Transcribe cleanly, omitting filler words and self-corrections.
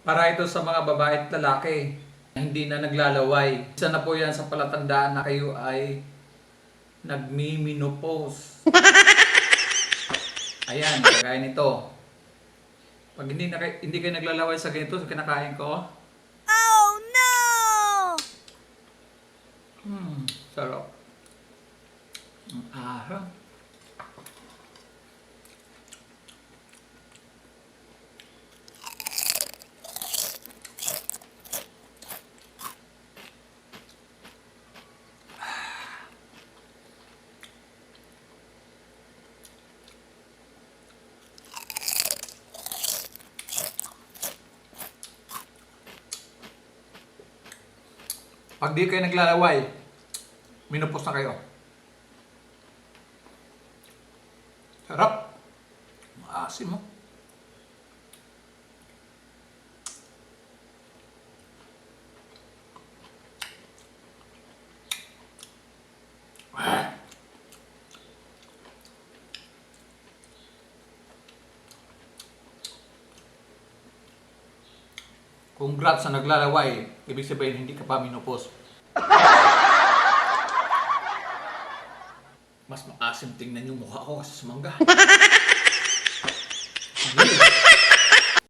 Para ito sa mga babae at lalaki na hindi na naglalaway. Isa na po yan sa palatandaan na kayo ay nagmi-menopause. Ayan, kagaya nito. Pag hindi kayo naglalaway sa ganito, sa kinakain ko, Oh no! sarap. Aha. Pag di kayo naglalaway, menopause na kayo. Sarap. Maasim mo. Congrats sa naglalaway. Ibig sabihin, hindi ka pa menopause. Mas maasim tingnan yung mukha ko kasi sa mangga.